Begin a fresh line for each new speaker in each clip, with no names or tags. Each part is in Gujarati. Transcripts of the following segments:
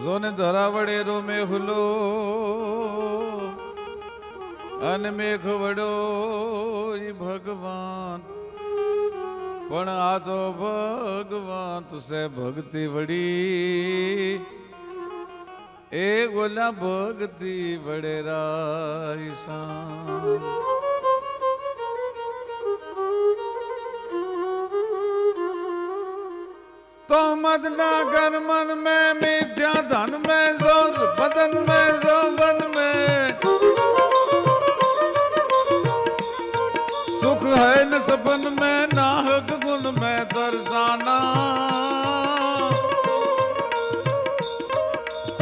જોને ધરાવડે રો મેહુલો અને મેઘ વડો ઈ ભગવાન, પણ આ તો ભગવાન સે ભક્તિ વડી એ ગોલા ભક્તિ વડે રાયસા। तो मदना घर मन में मिथ्या धन में जोर बदन में जोबन में सुख है न सपन में नाहक गुण में दर्शाना।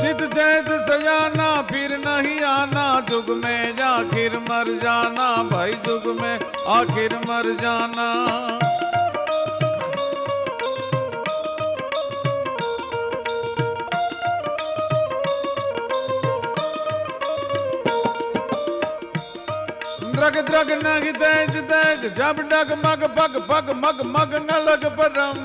चित जैद सजाना फिर नहीं आना, जुग में आखिर मर जाना भाई, जुग में आखिर मर जाना। द्रग द्रग नग तेज तेज जब डग मग पग पग मग मग न लग परम।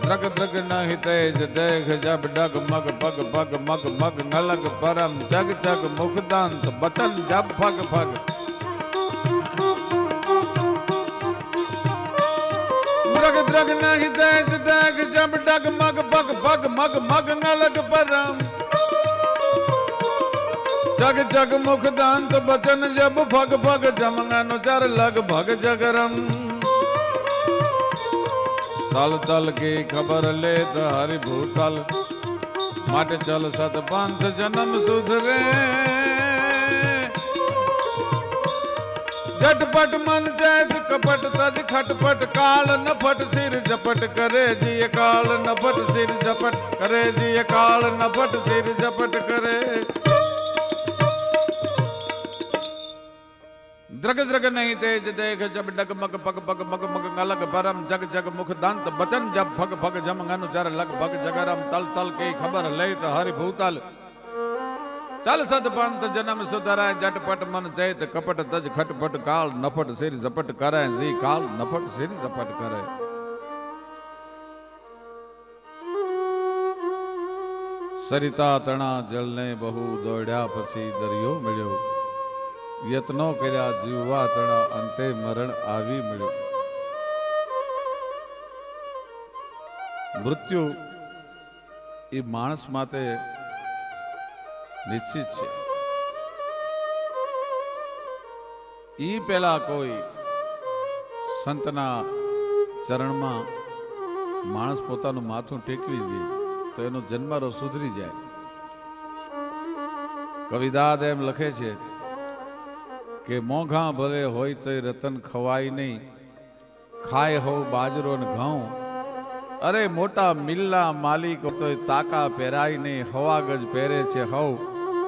द्रग द्रग नहीं तेज देख जब डग मग पग पग मग मग न लग परम। जग जग मुख दंत बचन जब फग फग। द्रग द्रग नहीं तेज देख जब डग मग पग पग मग मग न लग परम। जग जग मुख दांत बचन जब भग भग जमंगन चर लग भग जगरम। तल तल की खबर ले तो हरि भूतल, माटे चल सत पंथ जन्म सुधरे। झटपट मन जैत कपट तज खटपट, काल नफट सिर झपट करे जी काल नफट सिर झपट करे जी काल नफट सिर झपट करे। द्रग द्रग नहीं तेज देख जब डग मग पग पग मग मग अलग परम। जग जग मुख दंत बचन जब फग फग जम अनुचर लग भग जगरम। तल तल की खबर ले तो हरि भूतल, चल सत पंथ जन्म सुधराय। झटपट मन चैत कपट तज खटपट, काल नफट सिर झपट करे जी काल नफट सिर झपट करे। सरिता तना जल ने बहु दौड़्या पछी दरियो मिल्यो। यत्नो कर्या जीववा तणा अंते मरण आवी मिळ्यो। मृत्यु એ માણસ માટે નિશ્ચિત છે। એ પેલા કોઈ સંતના ચરણમાં માણસ પોતાનું માથું ટેકવી દે તો એનો જન્મારો સુધરી જાય। કવિદાદ એમ લખે છે કે મોંઘા ભલે હોય તો રતન ખવાય નહીં, ખાય હો બાજરો ને ઘઉં। અરે મોટા મિલ્લા માલિક તો તાકા પહેરાય નહીં, હવા ગજ પહેરે છે હવ।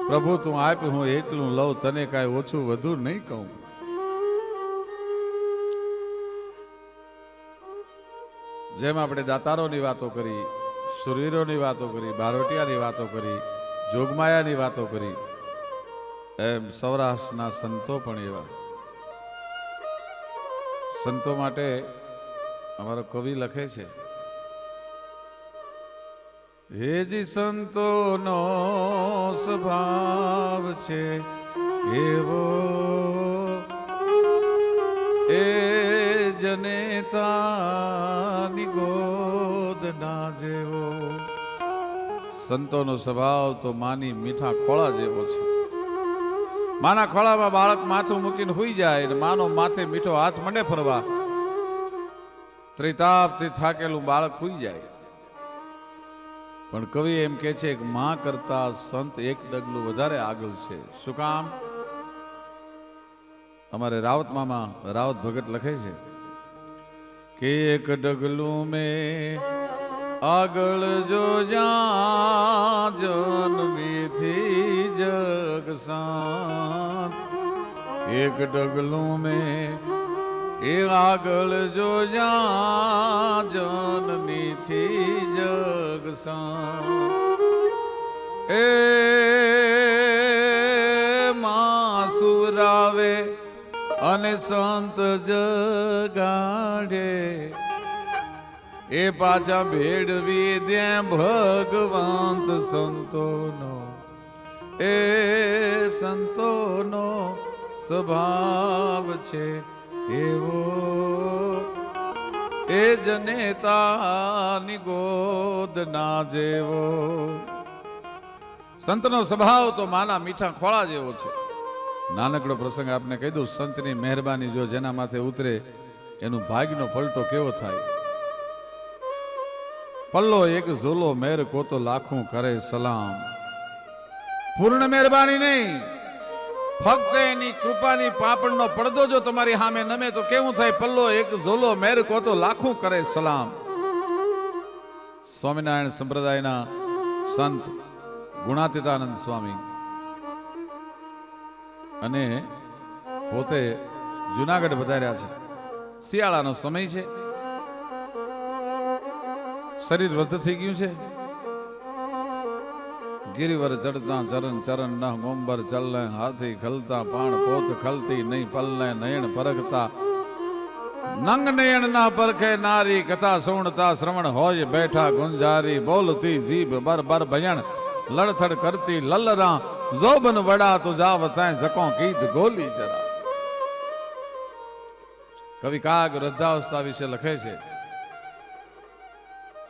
પ્રભુ તું આપ હું એકલું લઉં, તને કાંઈ ઓછું વધુ નહીં કહું। જેમ આપણે દાતારોની વાતો કરી, સુરવીરોની વાતો કરી, બારોટિયાની વાતો કરી, જોગમાયાની વાતો કરી, એમ સૌરાષ્ટ્રના સંતો પણ એવા। સંતો માટે અમારો કવિ લખે છે, હેજી સંતોનો સ્વભાવ છે એવો, એ જનેતાની ગોદ ના જેવો। સંતોનો સ્વભાવ તો માની મીઠા ખોળા જેવો છે। માના ખોળામાં બાળક માથું મૂકીને હુઈ જાય ને માનો માથે મીઠો હાથ મંડે ફરવા, ત્રિતાપથી થાકેલું બાળક હુઈ જાય। પણ કવિ એમ કે છે કે માં કરતા સંત એક ડગલું વધારે આગળ છે। શું કામ? અમારે રાવત મામા રાવત ભગત લખે છે કે એક ડગલું મેં આગળ જો જા જન્મીથી જગ સાત, એક ડગલું મેં એ આગળ જો જા જનનીથી જગ સાત। એ માં સુરાવે અને સંત જગાડે, એ પાછા ભેળવી દે ભગવંત સંતોનો, એ સંતોનો સ્વભાવ છે એવો, એ જનેતાની ગોદ ના જેવો. સંતનો સ્વભાવ તો માના મીઠા ખોળા જેવો છે. નાનકડો પ્રસંગ આપને કહી દઉં. સંતની મહેરબાની જો જેના માથે ઉતરે એનું ભાગ્યનો પલટો કેવો થાય. પલ્લો એક ઝોલો મેર કો તો લાખું કરે સલામ. પૂર્ણ મહેરબાની નહીં, ફક્ત એની કૃપાની પાપણનો પડદો જો તમારી સામે નમે તો કેવું થાય. પલ્લો એક ઝોલો મેર કો તો લાખું કરે સલામ. સ્વામિનારાયણ સંપ્રદાયના સંત ગુણાતીતાનંદ સ્વામી અને પોતે જુનાગઢ વધાર્યા છે. શિયાળાનો સમય છે, શરીર વૃદ્ધ થઈ ગયું છે. ગિરિવર ચડતા ચરણ ચરણ ન ગોંબર ચલને, હાથી ખલતા પાણ પોત ખલતી નહીં પલને, નયણ પરગતા નંગ નયણ ના પરખે નારી, કથા સુણતા શ્રવણ હોય બેઠા ગુંજારી, બોલતી જીભ બર બર ભયણ લડથડ કરતી લલરા, જોબન વડા તો જાવ ત્યાં જકો કીધ ગોલી જરા. કવિ કાગ વૃદ્ધાવસ્થા વિશે લખે છે,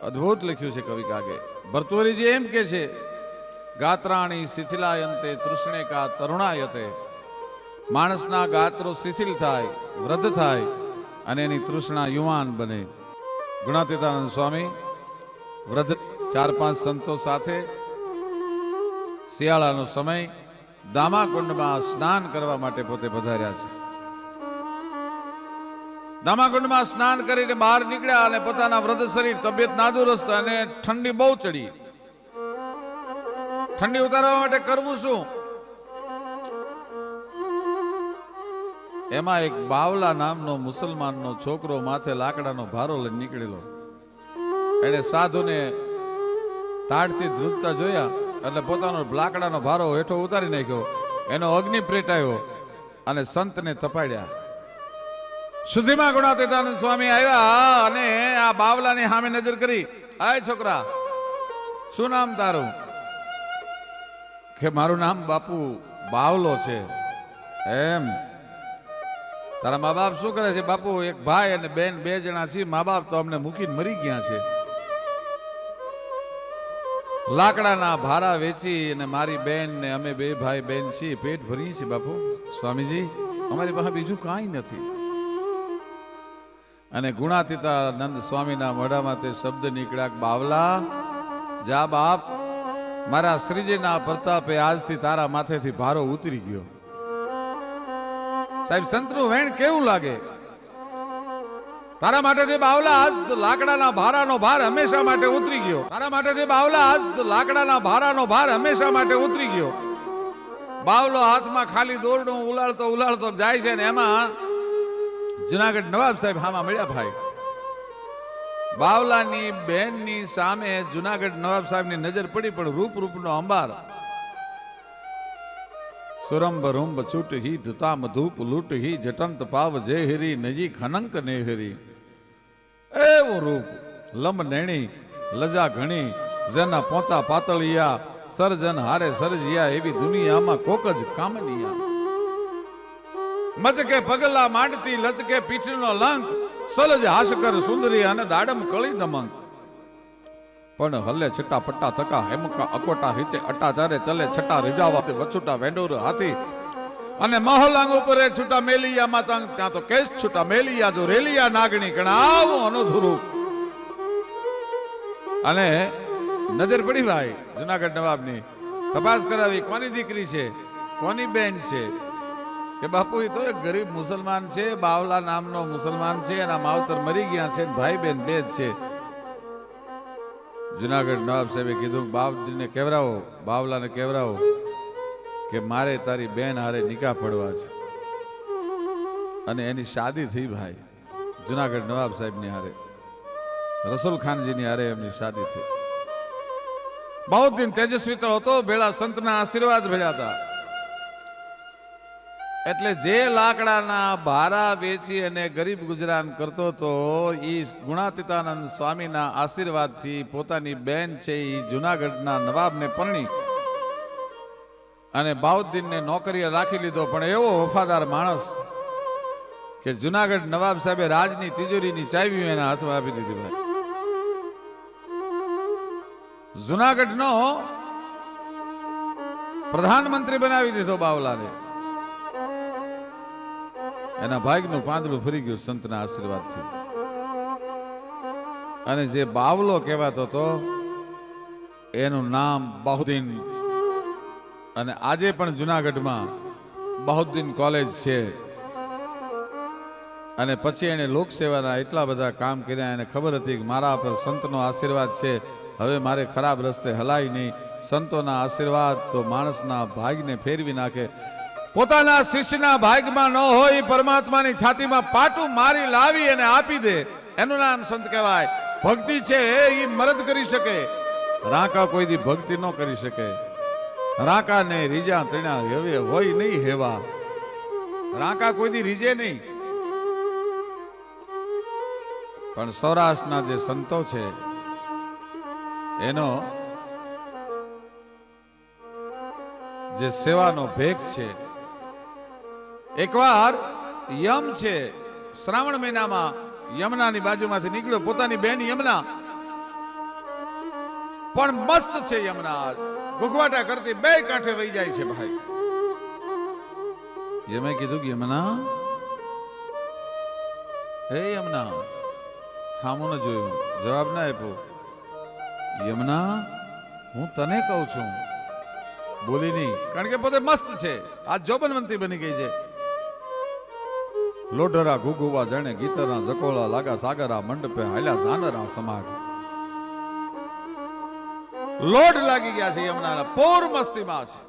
અદ્ભુત લખ્યું છે કવિ કાગે. ભર્તુહરીજી એમ કે છે, ગાત્રાણી શિથિલાયંતે તૃષ્ણે કા તરુણાયતે. માણસના ગાત્રો શિથિલ થાય, વૃદ્ધ થાય અને એની તૃષ્ણા યુવાન બને. ગુણાતીતાનંદ સ્વામી વૃદ્ધ 4-5 સંતો સાથે શિયાળાનો સમય દામાકુંડમાં સ્નાન કરવા માટે પોતે પધાર્યા છે. દામાકુંડમાં સ્નાન કરીને બહાર નીકળ્યા અને પોતાના વૃદ્ધ શરીર, તબિયત નાદુરસ્ત અને ઠંડી બહુ ચડી. ઠંડી ઉતારવા માટે કરવું શું? એમાં એક બાવલા નામનો મુસલમાનનો છોકરો માથે લાકડાનો ભારો લઈને નીકળેલો. એને સાધુને તાડથી ધ્રુજતા જોયા એટલે પોતાનો લાકડાનો ભારો હેઠો ઉતારી નાખ્યો. એનો અગ્નિ પેટાયો અને સંતને તપાડ્યા. સુધીમાં ગુણાતીતાનંદ સ્વામી આવ્યા અને આ બાવલાની સામે નજર કરી, આય છોકરા, શું નામ તારું? કે મારું નામ બાપુ બાવલો છે. એમ? તારા મા બાપ શું કરે છે? બાપુ એક ભાઈ અને બેન 2 જણા છીએ. મા બાપ તો અમને મૂકીને મરી ગયા છે. લાકડાના ભારા વેચી અને મારી બેન ને અમે 2 ભાઈ બેન છીએ, પેટ ભરીએ છીએ બાપુ. સ્વામીજી, અમારી પાસે બીજું કાંઈ નથી. અને ગુણાતીતાનંદ સ્વામીના મોઢામાં તે શબ્દ નીકળ્યા, બાવલા જા બાપ, મારા શ્રીજીના પ્રતાપે આજથી તારા માથેથી ભારો ઉતરી ગયો. સાહેબ, સંતનું વેણ કેવું લાગે? તારા માટેથી બાવલા આજ લાકડાના ભારાનો ભાર હંમેશા માટે ઉતરી ગયો. તારા માટેથી બાવલા આજ લાકડાના ભારાનો ભાર હંમેશા માટે ઉતરી ગયો. બાવલો હાથમાં ખાલી દોરડું ઉલાળતો ઉલાળતો જાય છે ને એમાં જુનાગઢ નવાબ સાહેબ હામાં મળ્યા. ભાઈ, બાવલાની બેનની સામે જુનાગઢ નવાબ સાહેબની નજર પડી, પણ રૂપ રૂપનો અંબાર. સુરંભ રૂંભ છૂટ હી ધુતામ ધૂપ લૂટ હી જટંત પાવ જે હેરી નજી ખનંક ને હેરી. એવું રૂપ, લંબ નેણી લજા ઘણી, જેના પોચા પાતળિયા, સર્જન હારે સર્જિયા, એવી દુનિયામાં કોક જ કામનિયા. મચકે પગલા માંડતી લચકે પીઠનો લંક, સલજ હાશકર સુંદરી અને દાડમ કળી દમંક. પણ હલે છટા પટ્ટા થકા હેમકા અકોટા હિચે અટા જારે ચલે છટા રીજાવા વછુટા વેંડોર હાથી અને મહોલાંગ ઉપર છૂટા મેલિયા માતંગ. ત્યાં તો કેસ છૂટા મેલિયા જો રેલિયા નાગણી ગણાવો અનુધુરું. અને નજર પડી ભાઈ જુનાગઢ નવાબની. તપાસ કરાવી, કોની દીકરી છે, કોની બેન છે? કે બાપુ એ તો એક ગરીબ મુસલમાન છે, બાવલા નામનો મુસલમાન છે, એના માવતર મરી ગયા છે, ભાઈ બેન 2 જ છે. જુનાગઢ નવાબ સાહેબે કીધું, બાપજીને કેવરાવો, બાવલાને કેવરાવો કે મારે તારી બેન હારે નિકાહ પડવા છે. અને એની શાદી થઈ ભાઈ જુનાગઢ નવાબ સાહેબની હારે, રસુલ ખાનજીની હારે એમની શાદી થઈ. બહુ દિન તેજસ્વી તો હતો, ભેળા સંતના આશીર્વાદ ભેળ્યા હતા. એટલે જે લાકડાના ભારા વેચી અને ગરીબ ગુજરાન કરતો હતો એ ગુણાતીતાનંદ સ્વામીના આશીર્વાદથી પોતાની બેન છે એ જુનાગઢના નવાબને પરણી અને બાઉદ્દીનને નોકરીએ રાખી લીધો. પણ એવો વફાદાર માણસ કે જુનાગઢ નવાબ સાહેબે રાજની તિજોરીની ચાવીઓ એના હાથમાં આપી દીધી. ભાઈ જુનાગઢનો પ્રધાનમંત્રી બનાવી દીધો બાવલાને. એના ભાગનું પાંદડું ફરી ગયું સંતના આશીર્વાદથી. અને જે બાવલો કહેવાતો હતો એનું નામ બહાઉદ્દીન. અને આજે પણ જુનાગઢમાં બહાઉદ્દીન કોલેજ છે. અને પછી એને લોકસેવાના એટલા બધા કામ કર્યા. એને ખબર હતી કે મારા પર સંતનો આશીર્વાદ છે, હવે મારે ખરાબ રસ્તે હલાય નહીં. સંતોના આશીર્વાદ તો માણસના ભાગને ફેરવી નાખે. પોતાના શિષ્યના ભાગમાં ન હોય પરમાત્માની છાતીમાં પાટું મારી લાવી અને આપી દે, એનું નામ સંત કહેવાય. ભક્તિ છે એ મરદ કરી શકે, રાકા કોઈ દી ભક્તિ ન કરી શકે. રાકા ને રીજા તણા હવે હોય નહીં હેવા. રાકા કોઈ દી રીજે નહીં. પણ સૌરાષ્ટ્રના જે સંતો છે એનો જે સેવાનો ભેગ છે. એકવાર યમ છે શ્રાવણ મહિનામાં યમુનાની બાજુમાંથી નીકળ્યો. પોતાની બેન યમુના પણ મસ્ત છે. યમુના ગુગવાટા કરતી બે કાંઠે વહી જાય છે. ભાઈ યમે કીધું કે યમુના, હે યમુના, સામું ન જોયું, જવાબ ના આપ્યો. યમુના, હું તને કહું છું. બોલી નહીં, કારણ કે પોતે મસ્ત છે. આ જોબનવંતી બની ગઈ છે. લોઢરા ઘુઘુવા જાણે ગીતરના જકોળા લાગા સાગરા મંડપે હાલ્યા જાનરા સમાટ. લોઢ લાગી ગયા છે યમુનાના, પૂર મસ્તીમાં છે.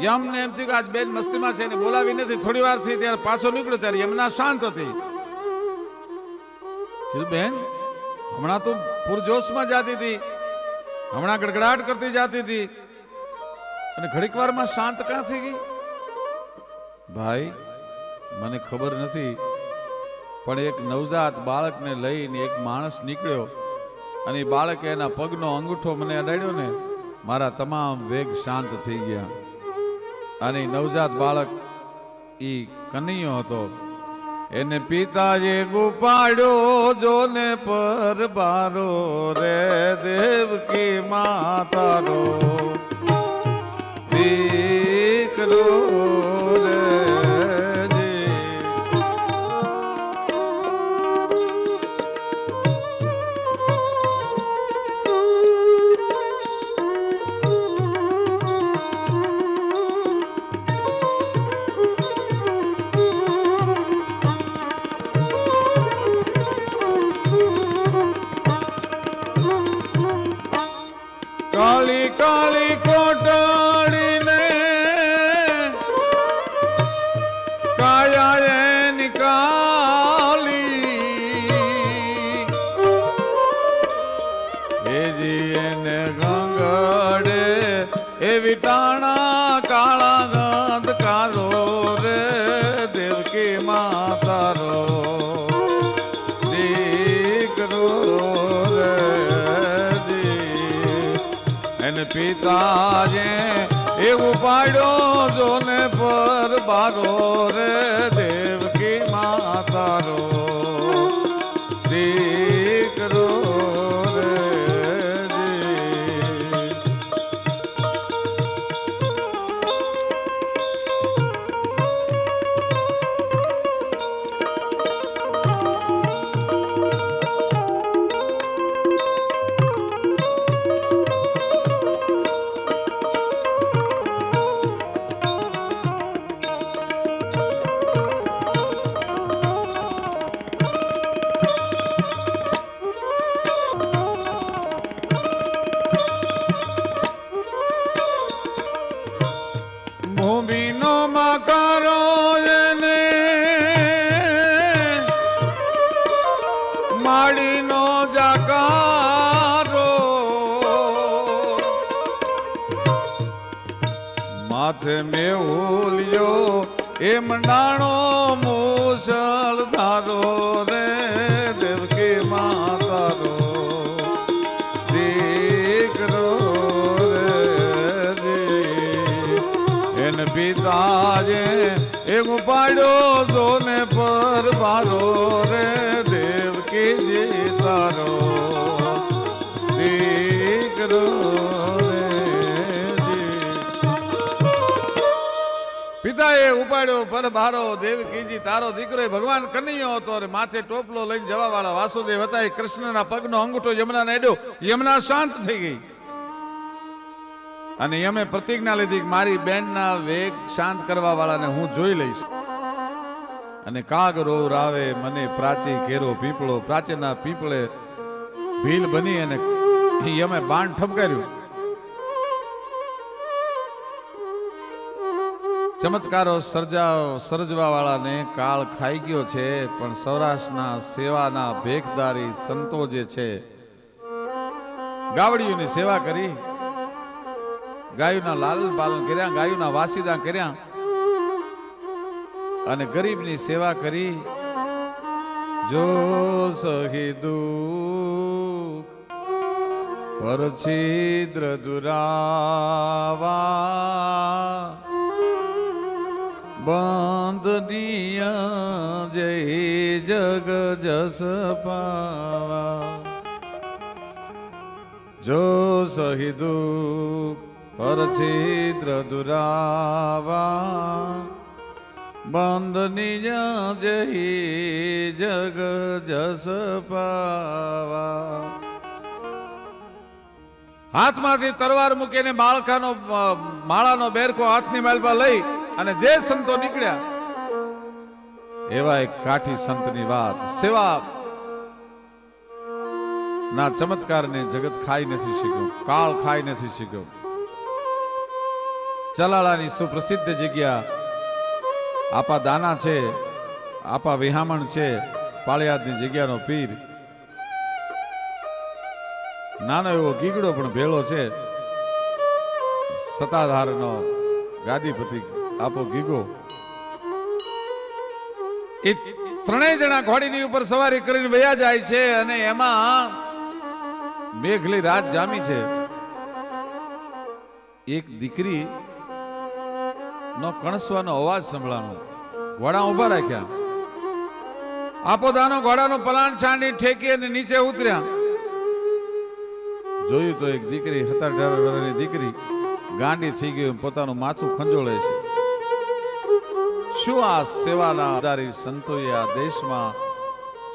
યમને એમ થયું કે આજ બેન મસ્તીમાં છે, એને બોલાવી નથી. થોડી વાર થી ત્યારે પાછો નીકળ્યો ત્યારે યમુના શાંત હતી. કીધું બેન, હમણાં તો પૂરજોશમાં જાતી હતી, હમણાં ગડગડાટ કરતી જાતી હતી, અને ઘડીક વારમાં શાંત ક્યાં થઈ ગઈ? ભાઈ મને ખબર નથી, પણ એક નવજાત બાળકને લઈને એક માણસ નીકળ્યો અને એ બાળકે એના પગનો અંગૂઠો મને અડાડ્યો ને, મારા તમામ વેગ શાંત થઈ ગયા. અને નવજાત બાળક ઈ કનૈયો હતો. એને પિતાએ ગુપાડ્યો જોને પર બારો રે દેવકી માતારો દીકરો રે. કાળી કાળી કોટડીને કાયા નિકાલી, એજી એને ગંગડે એવી ટાણા કાળા ગંધ કારો રે દેવકી માતારો દીકરો રે. પિતાએ એવું પાડ્યો જોને પર બારો રે દેવકી માતારો દીકરો રે. છે મેહુલિયો એ મંડાણો મૂસળ ધારો રે દેવકી માતારો દીકરો રે એને પિતાજે એક ઉપાડ્યો જોને પર બારો રે દેવકીજી તારો દીકરો પિતાએ ઉપાડ્યો પર બારો દેવકીજી તારો દીકરો ભગવાન કનૈયો હતો અને માથે ટોપલો લઈને જવા વાળા વાસુદેવ હતા. એ કૃષ્ણના પગનો અંગૂઠો યમુનાને અડ્યો. યમુના શાંત થઈ ગઈ અને યમે પ્રતિજ્ઞા લીધી કે મારી બેનના વેગ શાંત કરવા વાળાને હું જોઈ લઈશ. અને કાગ રોવ રાવે મને પ્રાચી કેરો પીપળો. પ્રાચીના પીપળે ભીલ બની અને યમે બાણ ઠપકાર્યું. ચમત્કારો સર્જવા વાળાને કાળ ખાઈ ગયો છે, પણ સૌરાષ્ટ્રના સેવાના ભેખદારી સંતો જે છે ગાવડીઓની સેવા કરી, ગાયોના લાલન પાલન કર્યા, ગાયોના વાસીદા કર્યા અને ગરીબની સેવા કરી. જો સહી દુઃખ પર છિદ્ર દુરાવા બંધનીય જય જગ જસ પાવા. જો સહી દુઃખ પર છિદ્ર દુરાવા બંધનીય જય જગ જસ પાવા. હાથમાંથી તરવાર મૂકીને માળાનો બેરકો હાથની માલપા લઈ અને જે સંતો નીકળ્યા એવા એક કાઠી સંતની વાત. સેવા ના ચમત્કારને જગત ખાઈ નથી શીખ્યું, કાળ ખાઈ નથી શીખ્યો. ચલાલાની સુપ્રસિદ્ધ જગ્યા આપા દાના છે, આપા વિહામણ છે, પાળિયાદની જગ્યાનો પીર. નાનો એવો ગીગડો પણ ભેળો છે, સત્તાધારનો ગાદીપતિ આપો ગીગો. એ ત્રણેય જણા ઘોડીની ઉપર સવારી કરીને વયા જાય છે અને એમાં મેઘલી રાત જામી છે. એક દીકરી નો કણસવાનો અવાજ સંભળાનો. ઘોડા ઉભા રાખ્યા. આપો દાનો ઘોડાનો પલાણ છાંડી ઠેકી અને નીચે ઉતર્યા. જોયું તો એક દીકરી 17-18 વર્ષની દીકરી ગાંડી થઈ ગઈ, પોતાનું માથું ખંજોળે છે. શું આ સેવાના આધારી સંતોએ આ દેશમાં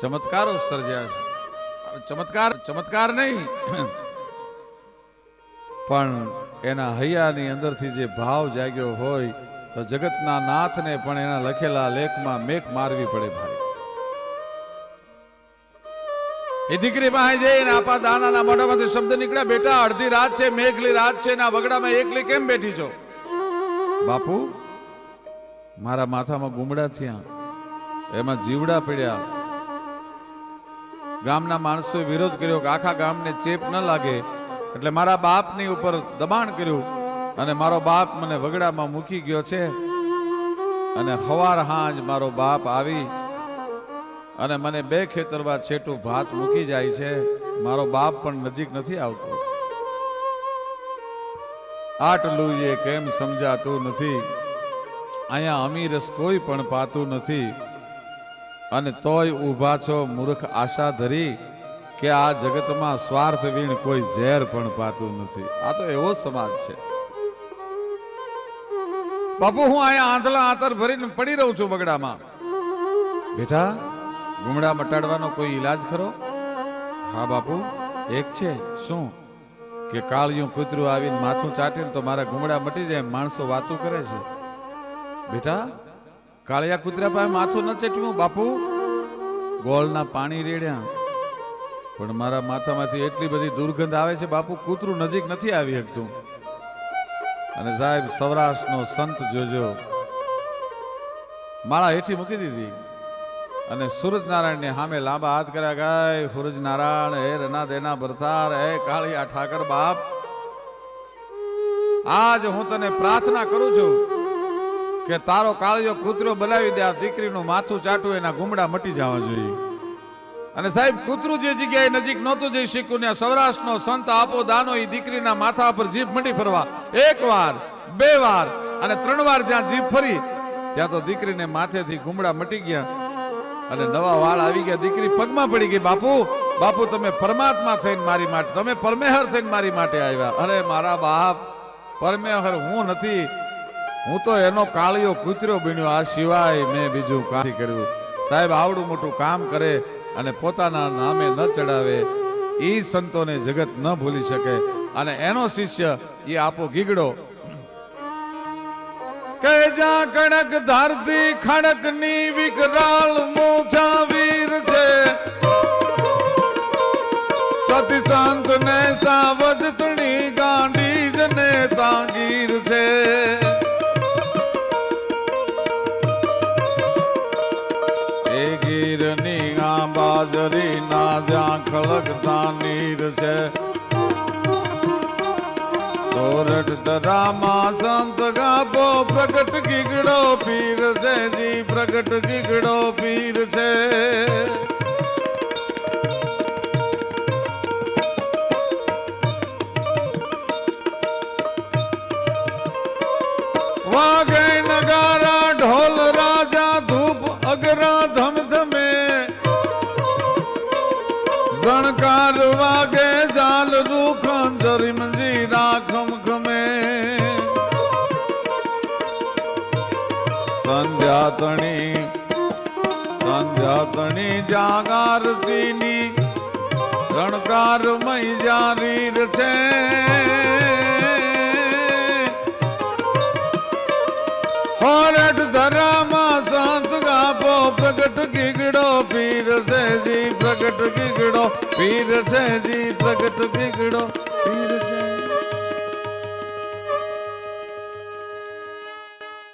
ચમત્કારો સર્જ્યા છે. ચમત્કાર નહીં પણ એના હૈયાની અંદરથી જે ભાવ જાગ્યો હોય તો જગતના નાથને પણ એના લખેલા લેખમાં મેઘ મારવી પડે ભાઈ. એ દીકરી પાસે જઈને આપા દાનાના મોઢામાંથી શબ્દ નીકળ્યા, બેટા અડધી રાત છે, મેઘલી રાત છે, ના વગડામાં એકલી કેમ બેઠી છો? બાપુ મારા માથામાં ગુમડા થયા, એમાં જીવડા પડ્યા. ગામના માણસોએ વિરોધ કર્યો કે આખા ગામને ચેપ ન લાગે એટલે મારા બાપની ઉપર દબાણ કર્યું અને મારો બાપ મને વગડામાં મૂકી ગયો છે. અને હવાર હાંજ મારો બાપ આવી અને મને 2 ખેતરવા છેટું ભાત મૂકી જાય છે. મારો બાપ પણ નજીક નથી આવતો. આટલું એ કેમ સમજાતું નથી? અહીંયા અમીરસ કોઈ પણ પાતું નથી અને તોય ઊભા છો મૂર્ખ આશા ધરી કે આ જગતમાં સ્વાર્થ વીણ કોઈ ઝેર પણ પાતું નથી. આ તો એવો સમાજ છે. બાપુ હું અહીંયા આંધળા આંતર ભરીને પડી રહું છું બગડામાં. બેટા ગુમડા મટાડવાનો કોઈ ઈલાજ ખરો? હા બાપુ એક છે. શું? કે કાળિયું કૂતરું આવીને માથું ચાટીને તો મારા ગુમડા મટી જાય. માણસો વાતું કરે છે. બેટા કાળિયા કૂતરા પાસે માથું ન ચેટવું. બાપુ ગોળના પાણી રેડ્યા પણ મારા માથામાંથી એટલી બધી દુર્ગંધ આવે છે બાપુ, કૂતરું નજીક નથી આવી શકતું. અને સાહેબ સૌરાષ્ટ્રનો સંત જોજો, માળા હેઠી મૂકી દીધી અને સૂરજનારાયણને સામે લાંબા હાથ કર્યા. ગાય સૂરજનારાયણ હે રના દેના ભરતાર હે કાળિયા ઠાકર બાપ, આજ હું તને પ્રાર્થના કરું છું કે તારો કાળિયો કૂતરો બનાવી દે, આ દીકરીનું માથું ચાટું, એના ગુમડા મટી જવા જોઈએ. અને સાહેબ કૂતરું જે જગ્યાએ નજીક નહોતું જઈ શીખ્યું ને સૌરાષ્ટ્રનો સંત આપો દાનો એ દીકરીના માથા પર જીભ મટી ફરવા, એક વાર, બે વાર અને 3 વાર જ્યાં જીભ ફરી ત્યાં તો દીકરીને માથેથી ગુમડા મટી ગયા અને નવા વાળ આવી ગયા. દીકરી પગમાં પડી ગઈ, બાપુ બાપુ તમે પરમાત્મા થઈને મારી માટે, તમે પરમેહર થઈને મારી માટે આવ્યા. અરે મારા બાપ, પરમેહર હું નથી, હું તો એનો કાળિયો કૂતરો બન્યો, આ સિવાય મેં બીજું કાંઈ કર્યું. સાહેબ આવડું મોટું કામ કરે અને પોતાના નામે ન ચડાવે, એ સંતોને જગત ન ભૂલી શકે. અને એનો શિષ્ય એ આપો ગીગડો કે જા કણક ધારતી ખડક ની વિકરાલ મોછા વીર છે, સતી સંત ને સાવધ તણી ગાંડી જને તાંગીર છે. એ ગીરની આ બાજરી ના જ્યાં ખળગતા નીર છે, સોરઠ દરામાં સંત ગાપો પ્રગટ ગીગડો પીર છે જી, પ્રગટ ગીગડો પીર છે. વાગે નગારા ઢોલ રાજા ધૂપ અગરા ધમધમે, ઝણકાર વાગે જાલ રૂખન જરીમજી રાખમ ખમે. સંધ્યા તણી જાગારતીની રણકાર મય જારીર છે. હોરઠ ધરામાં સંત ગાપો પ્રગટ ગીગડો પીર છે જી, પ્રગટ ગીગડો પીર છે જી, પ્રગટ ગીગડો પીર છે.